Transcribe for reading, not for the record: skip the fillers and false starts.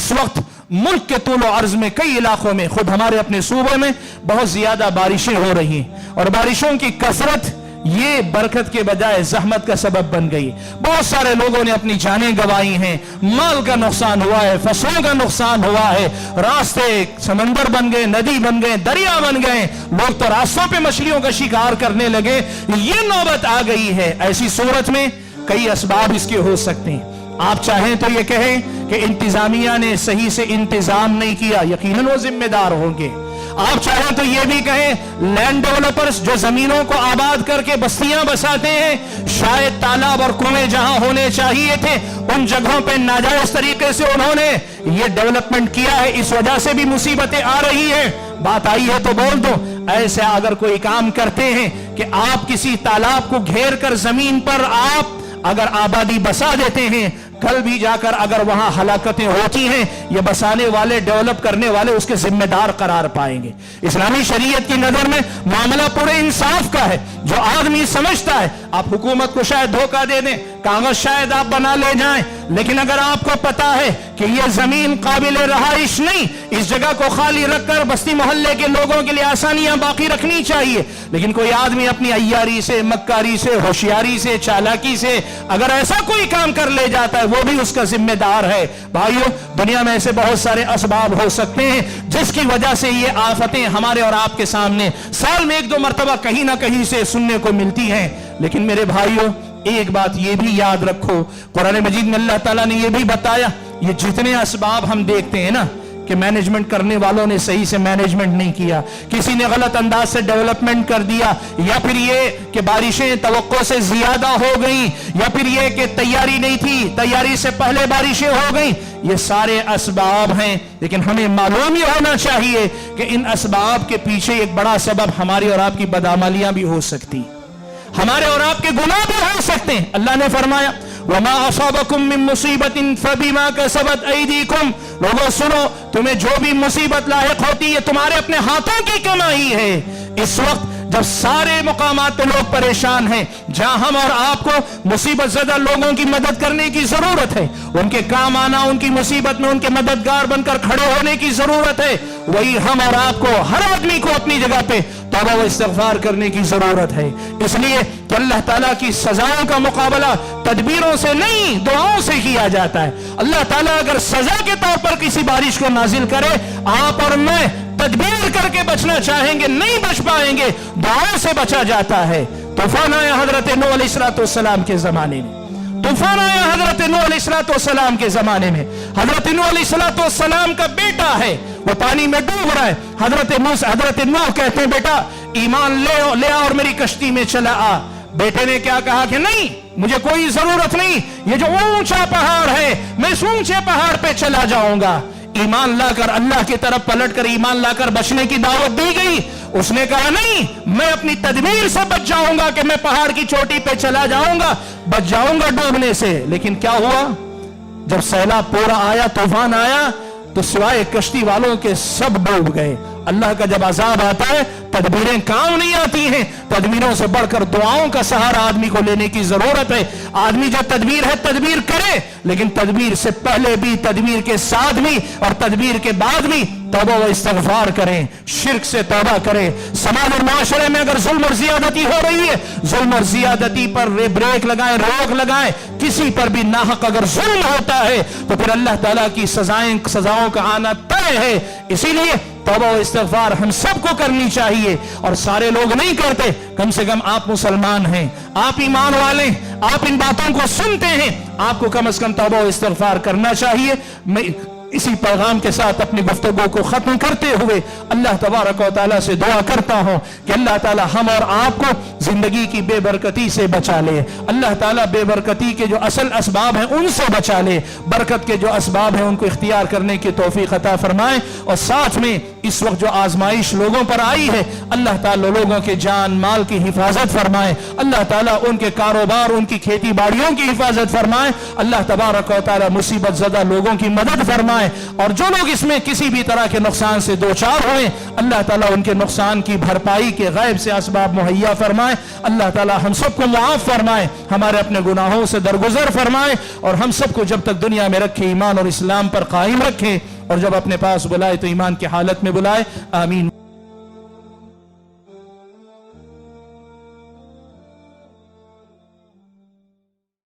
इस वक्त मुल्क के तूल अर्ज में कई इलाकों में, खुद हमारे अपने सूबे में बहुत ज्यादा बारिशें हो रही हैं और बारिशों की कसरत ये बरकत के बजाय जहमत का सबब बन गई। बहुत सारे लोगों ने अपनी जानें गंवाई हैं, माल का नुकसान हुआ है, फसलों का नुकसान हुआ है, रास्ते समंदर बन गए, नदी बन गए, दरिया बन गए, लोग तो रास्तों पे मछलियों का शिकार करने लगे। ये नौबत आ गई है। ऐसी सूरत में कई असबाब इसके हो सकते हैं। आप चाहें तो ये कहें कि इंतजामिया ने सही से इंतजाम नहीं किया, यकीनन वो जिम्मेदार होंगे। आप चाहें तो ये भी कहें लैंड डेवलपर्स जो जमीनों को आबाद करके बस्तियां बसाते हैं, शायद तालाब और कुएं जहां होने चाहिए थे उन जगहों पे नाजायज तरीके से उन्होंने ये डेवलपमेंट किया है, इस वजह से भी मुसीबतें आ रही हैं। बात आई है तो बोल दो। ऐसे अगर कोई काम करते हैं कि आप किसी तालाब को घेर कर जमीन पर आप अगर आबादी बसा देते हैं, कल भी जाकर अगर वहां हलाकतें होती हैं, ये बसाने वाले, डेवलप करने वाले उसके जिम्मेदार करार पाएंगे। इस्लामी शरीयत की नजर में मामला पूरे इंसाफ का है। जो आदमी समझता है, आप हुकूमत को शायद धोखा दे दें, कागज शायद आप बना ले जाएं, लेकिन अगर आपको पता है कि यह जमीन काबिल रहाइश नहीं, इस जगह को खाली रखकर बस्ती मोहल्ले के लोगों के लिए आसानियां बाकी रखनी चाहिए, लेकिन कोई आदमी अपनी अय्यारी से, मक्कारी से, होशियारी से, चालाकी से अगर ऐसा कोई काम कर ले जाता है, वो भी उसका जिम्मेदार है। भाइयों, दुनिया में ऐसे बहुत सारे असबाब हो सकते हैं जिसकी वजह से ये आफतें हमारे और आपके सामने साल में 1-2 मरतबा कहीं ना कहीं से सुनने को मिलती हैं। लेकिन मेरे भाइयों, एक बात ये भी याद रखो, कुरान मजीद में अल्लाह ताला ने ये भी बताया, ये जितने असबाब हम देखते हैं ना कि मैनेजमेंट करने वालों ने सही से मैनेजमेंट नहीं किया, किसी ने गलत अंदाज से डेवलपमेंट कर दिया, या फिर ये कि बारिशें तवक्को से ज्यादा हो गई, या फिर ये कि तैयारी नहीं थी, तैयारी से पहले बारिशें हो गई, ये सारे असबाब हैं। लेकिन हमें मालूम ये होना चाहिए कि इन असबाब के पीछे एक बड़ा सबब हमारी और आपकी बदअमलियां भी हो सकती, हमारे और आपके गुनाह भी हो सकते हैं। अल्लाह ने फरमाया वमा असाबकुम मिन मुसीबतिन फबिमा कसबत ऐदीकुम, लोगों सुनो, तुम्हें जो भी मुसीबत लायक होती है तुम्हारे अपने हाथों की कमाई है। इस वक्त जब सारे मुकामात पे लोग परेशान हैं, जहां हम और आपको मुसीबत ज़दा लोगों की मदद करने की जरूरत है, उनके काम आना, उनकी मुसीबत में उनके मददगार बनकर खड़े होने की जरूरत है, वही हम और आपको, हर आदमी को अपनी जगह पे तौबा व इस्तिग़फ़ार करने की जरूरत है। इसलिए तो अल्लाह ताला की सजाओं का मुकाबला तदबीरों से नहीं, दुआओं से किया जाता है। अल्लाह ताला अगर सजा के तौर पर किसी बारिश को नाजिल करे, आप और मैं तदबीर करके बचना चाहेंगे, नहीं बच पाएंगे, दुआओं से बचा जाता है। तूफान आया हजरत नूह अलैहिस्सलाम के जमाने में, तूफान आया हजरत नूह अलैहिस्सलाम के जमाने में। हजरत नूह अलैहिस्सलाम का बेटा है, वो पानी में डूब रहा है। हजरत नूह कहते हैं, बेटा ईमान ले आ और मेरी कश्ती में चला आ। बेटे ने क्या कहा कि नहीं, मुझे कोई जरूरत नहीं, ये जो ऊंचा पहाड़ है, मैं इस ऊंचे पहाड़ पे चला जाऊंगा। ईमान लाकर, अल्लाह की तरफ पलटकर ईमान लाकर बचने की दावत दी गई। उसने कहा नहीं, मैं अपनी तदबीर से बच जाऊंगा कि मैं पहाड़ की चोटी पे चला जाऊंगा, बच जाऊंगा डूबने से। लेकिन क्या हुआ, जब सैलाब पूरा आया, तूफान आया, तो सिवाय कश्ती वालों के सब डूब गए। अल्लाह का जब अजाब आता है, तदबीरें काम नहीं आती हैं। तदबीरों से बढ़कर दुआओं का सहारा आदमी को लेने की जरूरत है। आदमी जो तदबीर है, तदबीर करे, लेकिन तदबीर से पहले भी, तदबीर के साथ भी और तदबीर के बाद भी तौबा व इस्तिग़फ़ार करें, शिर्क से तौबा करें। समाज और माशरे में अगर जुल्म और जियादती हो रही है, जुल्म और जियादती पर ब्रेक लगाएं, रोक लगाएं। किसी पर भी नाहक अगर जुल्म होता है तो फिर अल्लाह ताला की सजाओं का आना तय है। इसीलिए तौबा व इस्तिग़फ़ार हम सबको करनी चाहिए, और सारे लोग नहीं करते। कम से कम आप मुसलमान हैं, आप ईमान वाले, आप इन बातों को सुनते हैं, आपको कम से कम तौबा व इस्तिग़फ़ार करना चाहिए। मैं इसी पैगाम के साथ अपनी गुफ्तगू को खत्म करते हुए अल्लाह तबारक व तआला से दुआ करता हूं कि अल्लाह ताला हम और आपको जिंदगी की बेबरकती से बचा ले। अल्लाह ताला बेबरकती के जो असल असबाब हैं उनसे बचा ले, बरकत के जो असबाब हैं उनको इख्तियार करने की तौफीक अता फरमाए। और साथ में इस वक्त जो आजमाइश लोगों पर आई है, अल्लाह ताला लोगों के जान माल की हिफाजत फरमाए। अल्लाह ताला उनके कारोबार, उनकी खेती बाड़ियों की हिफाजत फरमाए। अल्लाह तबारक व तआला मुसीबत ज़दा लोगों की मदद फरमाए, और जो लोग इसमें किसी भी तरह के नुकसान से दो चार हुए, अल्लाह ताला उनके नुकसान की भरपाई के गैब से असबाब मुहैया फरमाए। अल्लाह ताला हम सबको मुआफ फरमाए, हमारे अपने गुनाहों से दरगुजर फरमाए और हम सबको जब तक दुनिया में रखे ईमान और इस्लाम पर कायम रखे और जब अपने पास बुलाए तो ईमान की हालत में बुलाए। आमीन।